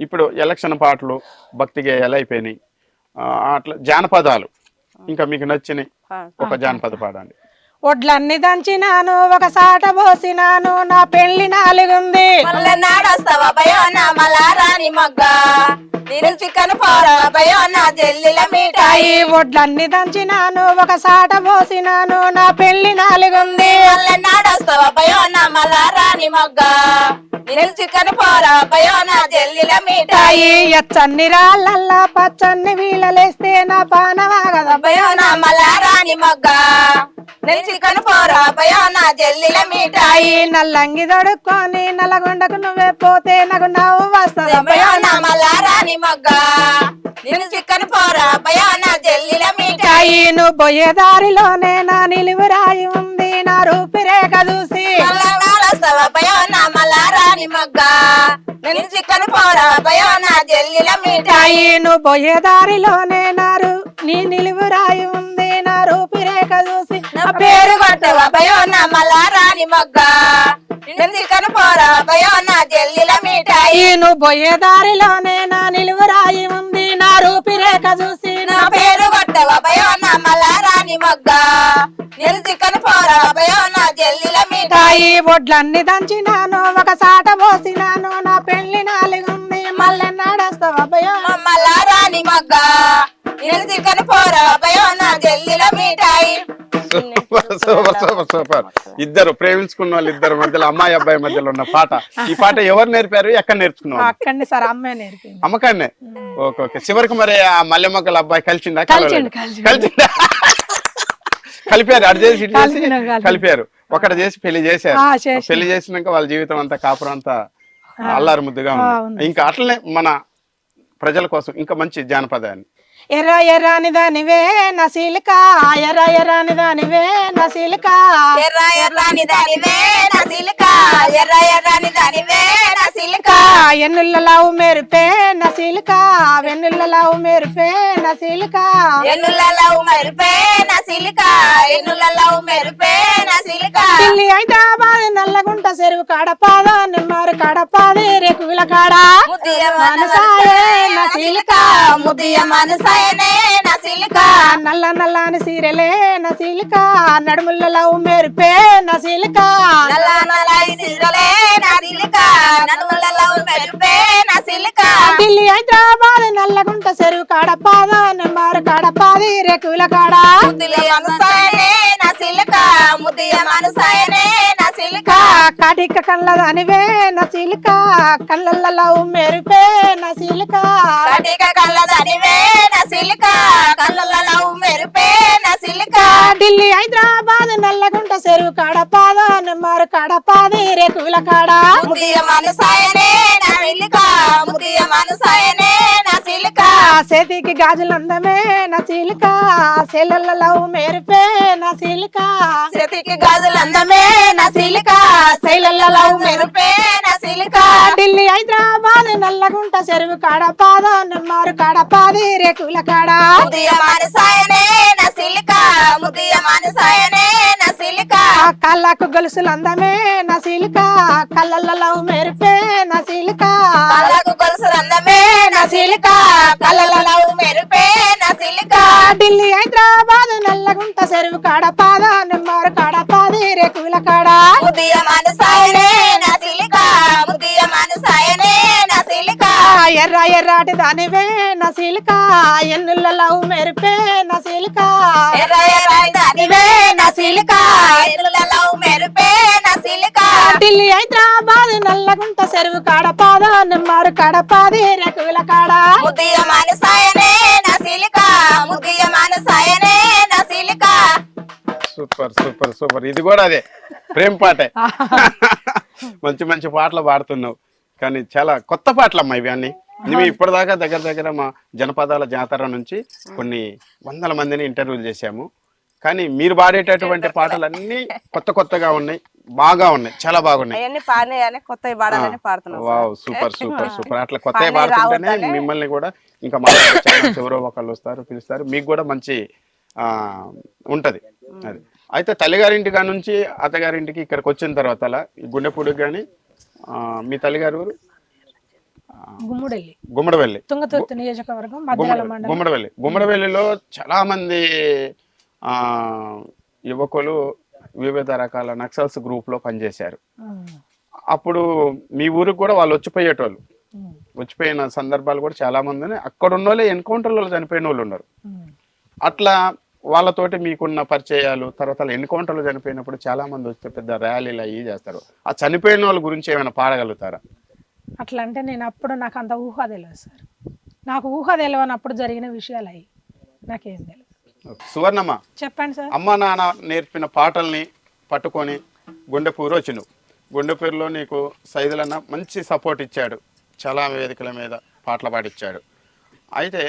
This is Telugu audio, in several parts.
ఇప్పుడు ఎలక్షన్ పాటలు భక్తి గేయాలు అయిపోయినాయి. అట్లా జానపదాలు ఇంకా మీకు నచ్చినాయి ఒక జానపద పాడండి. ఒడ్లన్నీ దంచినాను ఒక సాట పోసినాను నా పెళ్లి నాలుగుంది నాడొస్తావా భయోనా మలారాని మొగ్గ నేను చికెన్ పోరా భయోనా జల్లిల మిఠాయి. ఒడ్లన్నీ దంచినాను ఒక సాట పోసినాను నా పెళ్లి నాలుగుంది నాడొస్తావా భయోనా మలారాని మొగ్గ నేను చికెన్ పోరా భయోనా జల్లిల మిఠాయి. ఎచ్చన్ని రాళ్ళల్లా పచ్చన్ని వీళ్ళలేస్తే నా పానవాగద భయోనా మలారాని మొగ్గ నేను చికెన్ పోరా భయోనా జల్లిల మిఠాయి. నల్లంగి దొడుక్కొని నల్లగొండకు నువ్వే పోతే నాకు నవ్వు వస్తుంది భయోనా మలారాని మొగ్గ నేను చికెన్ పోరా భయోనా జల్లిల మిఠాయి. నువ్వు పోయే దారిలోనే నా నిలువు రాయి ఉంది నా రూపురేఖ చూసి భయోనా మలారాని మొగ్గ నేను చికెన్ పోరా భయోనా జల్లిల మిఠాయి. నువ్వు పోయే దారిలోనే నీ నిలువు రాయి ఉంది నా రూపురేఖ చూసి నా పేరు కొట్టవా భయోనా మలారాని మొగ్గ నేను చికెన్ పోరా భయోనా జల్లిల మిఠాయి. నువ్వు పోయే దారిలోనే నా నిలువు రాయి ఉంది నా రూపురేఖ చూసి నా పేరు కొట్టవా భయోనా మలారాని మొగ్గ నేను చికెన్ పోరా భయోనా జల్లిల మిఠాయి. ఒడ్లన్నీ దంచినాను ఒక సాట పోసినాను నా పెళ్లి నాలుగుంది మళ్ళీ నాడొస్తావా భయోనా మలారాని మొగ్గ నేను చికెన్ పోరా భయోనా జల్లిల మిఠాయి. Super super super super. ఇద్దరు ప్రేమించుకున్న వాళ్ళు ఇద్దరు మధ్యలో అమ్మాయి అబ్బాయి మధ్యలో ఉన్న పాట. ఈ పాట ఎవరు నేర్పారు, ఎక్కడ నేర్చుకున్నావు? అక్కడనే సార్ అమ్మాయి నేర్పింది. అమ్మకాన్నే. Okay okay. చివరికి మరి ఆ మల్లెమ్మక్కల అబ్బాయి కలిసిందా? కలిసిందా? కలిపారు, అటు చేసి ఇటు చేసి కలిపారు, ఒకటి చేసి పెళ్లి చేశారు. పెళ్లి చేసినాక వాళ్ళ జీవితం అంతా కాపురం అంతా అల్లారు ముద్దుగా ఉంది. ఇంకా అట్లనే మన ప్రజల కోసం ఇంకా మంచి జానపదాన్ని. ఎర్ర ఎర్రాని దానివే నసీలిక ఎర్ర ఎర్రాని దానివే నసీలిక ఎర్ర ఎర్రాని దానివే నసీలిక ఎర్ర ఎర్రాని దానివే నసీలిక ఎన్నుల్లలావు మెరుపే నసీలిక వెన్నుల్లలావు మెరుపే నసీలిక ఎన్నుల్లలావు మెరుపే నసీలిక ఎన్నుల్లలావు మెరుపే నసీలిక. ఢిల్లీ హైదరాబాద్ నల్లగుంట చెరువు కాడపాద నిమ్మారు కాడపాది రేకుల కాడ ముద్దియ మనసాయే నసీలిక ముద్దియ మనసాయనే నసీలిక నల్ల నల్లని సీరెలే నసీలిక నడుముల్లలావు మెరుపే నసీలిక నల్ల నల్లని సీరెలే నసీలిక నడుముల్లలావు మెరుపే నసీలిక. ఢిల్లీ హైదరాబాద్ నల్లగుంట చెరువు కాడపాద నిమ్మారు కాడపాది రేకుల కాడ ముద్దియ మనసాయనే నసీలిక ముద్దియ మనసాయనే నసీలిక. కాటిక కళ్ళదానివే నసీలిక కళ్ళల్లలావు మెరుపే నసీలిక కాటిక కళ్ళదానివే నసీలిక కళ్ళల్లలావు మెరుపే నసీలిక. ఢిల్లీ హైదరాబాద్ నల్లగుంట చెరువు కాడపాద నిమ్మారు కాడపాది రేకుల కాడ ముద్దియ మనసాయనే నసీలిక ముద్దియ మనసాయనే నసీలిక. చేతికి గాజులందమే నసీలిక శైలల్లలావు మెరుపే నసీలిక చేతికి గాజులందమే నసీలిక శైలల్లలావు మెరుపే నసీలిక. ఢిల్లీ హైదరాబాద్ నల్లగుంట చెరువు కాడపాద నిమ్మారు కాడపాది రేకుల కాడ ముద్దియ మనసాయనే నసీలిక ముద్దియ మనసాయనే నసీలిక. కళ్ళకు గొలుసులందమే నసీలిక కళ్ళల్లలావు మెరుపే నసీలిక కళ్ళకు గొలుసులందమే నసీలిక కళ్ళల్లలావు మెరుపే నసీలిక. ఢిల్లీ హైదరాబాద్ నల్లగుంట చెరువు కాడపాద నిమ్మారు కాడపాది రేకుల కాడ ముద్దియ మనసాయనే నసీలిక ముద్దియ మనసాయనే నసీలిక. ఎర్ర ఎర్రాటి దానివే నసీలిక ఎన్నుల్లలావు మెరుపే నసీలిక ఎర్ర ఎర్రాని దానివే నసీలిక ఎన్నుల్లలావు మెరుపే నసీలిక. ఢిల్లీ హైదరాబాద్ నల్లగుంట చెరువు కాడపాద నిమ్మారు కాడపాది రేకుల కాడ ముద్దియ మనసాయనే నసీలిక ముద్దియ మనసాయనే నసీలిక. Super super super. ఇది కూడా అదే ప్రేమ పాటే. మంచి మంచి పాటలు పాడుతున్నావు, కానీ చాలా కొత్త పాటలు అమ్మా ఇవి అన్ని. మేము ఇప్పటిదాకా దగ్గర దగ్గర మా జనపదాల జాతర నుంచి కొన్ని వందల మందిని ఇంటర్వ్యూలు చేశాము, కానీ మీరు పాడేటటువంటి పాటలన్నీ కొత్త కొత్తగా ఉన్నాయి, బాగా ఉన్నాయి, చాలా బాగున్నాయి. Wow super super super. అట్లా కొత్తగా పాడుతుంటేనే మిమ్మల్ని కూడా ఇంకా మా ఎవరో ఒకళ్ళు వస్తారు, పిలుస్తారు, మీకు కూడా మంచి ఉంటది. అది అయితే తల్లిగారింటి కా నుంచి అత్తగారింటికి ఇక్కడికి వచ్చిన తర్వాత అలా గుండెపూడికి కానీ మీ తల్లిగారు గుమ్ముడెల్లి గుమ్మడివెల్లి తుంగతుర్తి నియోజకవర్గం మధ్యాల మండలం. గుమ్మడివెల్లిలో చాలా మంది ఆ యువకులు వివిధ రకాల నక్సల్స్ గ్రూప్ లో పనిచేశారు. అప్పుడు మీ ఊరికి కూడా వాళ్ళు వచ్చిపోయేటోళ్ళు, వచ్చిపోయిన సందర్భాలు కూడా చాలా మంది ఉన్నాయి. అక్కడ ఉన్న వాళ్ళే ఎన్కౌంటర్లలో చనిపోయిన వాళ్ళు ఉన్నారు. అట్లా వాళ్ళతోటి మీకున్న పరిచయాలు, తర్వాత ఎన్కౌంటర్లో చనిపోయినప్పుడు చాలా మంది వస్తే పెద్ద ర్యాలీలు అయ్యి చేస్తారు. ఆ చనిపోయిన వాళ్ళ గురించి ఏమైనా పాడగలుగుతారా? అట్లా అంటే నేను అప్పుడు నాకు అంత ఊహ తెలియదు సార్. నాకు ఊహ తెలియనప్పుడు జరిగిన విషయాలు అవి నాకేం తెలియదు. సువర్ణమ్మ, చెప్పండి సార్. అమ్మ నాన్న నేర్పిన పాటల్ని పట్టుకొని గుండెపూరు వచ్చినావు. గుండెపూరులో నీకు సైదులన్న మంచి సపోర్ట్ ఇచ్చాడు, చాలా వేదికల మీద పాటలు పాడిచ్చాడు. అయితే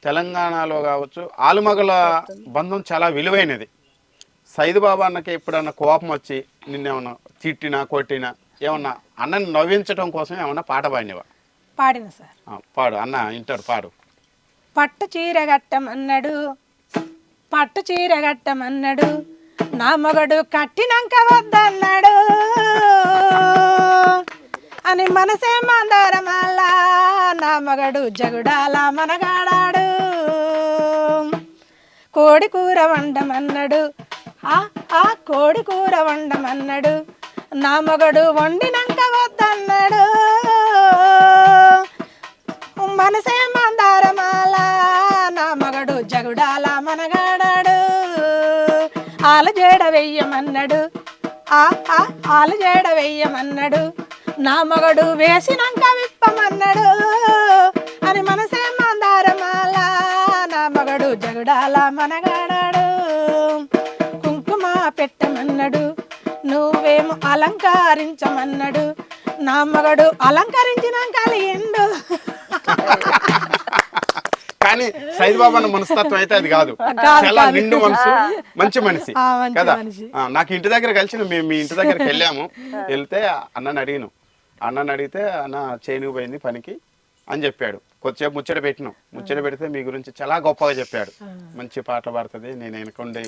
తెలంగాణలో కావచ్చు ఆలుమగల బంధం చాలా విలువైనది. సైదు బాబా అన్నకి ఎప్పుడన్నా కోపం వచ్చి నిన్నేమన్నా తిట్టినా కొట్టినా ఏమన్నా అన్నని నవ్వించడం కోసం ఏమన్నా పాట పాడినవా? పాడిన సార్. పాడు అన్న, వింటాడు, పాడు. పట్టు చీర గట్టమన్నాడు, పట్టు చీర గట్టమన్నాడు, నా మగడు కట్టినాక వద్దన్నాడు అని మనసే మందారమాల, నా మగడు జగుడాల మనగాడాడు. కోడి కూర వండమన్నాడు, ఆ కోడి కూర వండమన్నాడు, నా మగడు వండినాక వద్దన్నాడు. మనసే మందారమాల, నా మగడు జగుడాల మనగాడాడు. ఆలు జేడ వెయ్యమన్నాడు, ఆలు జేడ వెయ్యమన్నాడు, నా మగడు వేసినాక విప్పమన్నాడు అని మనసే మందారమాల, నా మగడు జగుడాల మనగాడాడు. కుంకుమ పెట్టమన్నాడు, నువ్వేమో అలంకరించమన్నాడు, నా మగడు అలంకరించినాక అలిగిండు. కానీ సైదు బాబా అన్న మనస్తత్వం అయితే అది కాదు. చాలా నిండు మనసు, మంచి మనిషి కదా. నాకు ఇంటి దగ్గర కలిసి మేము మీ ఇంటి దగ్గరికి వెళ్ళాము. వెళ్తే అన్నని అడిగినాం. అన్నని అడిగితే అన్న చేనుకు పోయింది పనికి అని చెప్పాడు. కొద్దిసేపు ముచ్చట పెట్టినాం. ముచ్చట పెడితే మీ గురించి చాలా గొప్పగా చెప్పాడు. మంచి పాటలు పాడుతుంది, నేను వెనుకొండి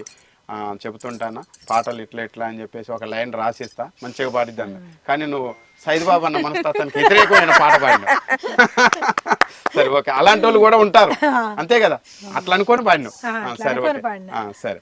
చెబుతుంటాను పాటలు ఇట్లా ఇట్లా అని చెప్పేసి ఒక లైన్ రాసిస్తా, మంచిగా పాడిద్ది అన్న. కానీ నువ్వు సైదు బాబా అన్న మనస్తత్వానికి వ్యతిరేకమైన పాట పాడినావు. సరే, ఓకే, అలాంటి వాళ్ళు కూడా ఉంటారు, అంతే కదా, అట్లా అనుకొని పాడినావు. సరే, ఓకే, సరే.